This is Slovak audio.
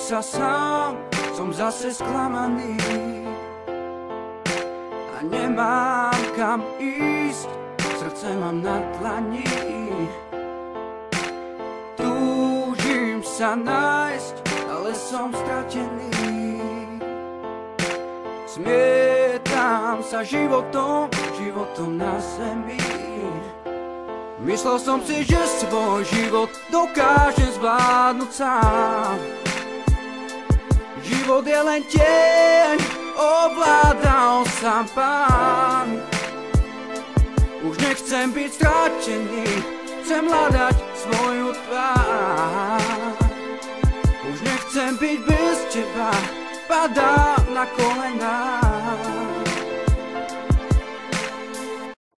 sa sám, som zase sklamaný a nemám kam ísť, srdce mám na dlani. Túžim sa nájsť, ale som stratený. Smietam sa životom na zemi. Myslel som si, že svoj život dokážem zvládnuť sám. Život je len tieň, ovláda ho sám Pán. Už nechcem byť stratený, chcem hľadať svoju tvár. Už nechcem byť bez teba, padám na kolená.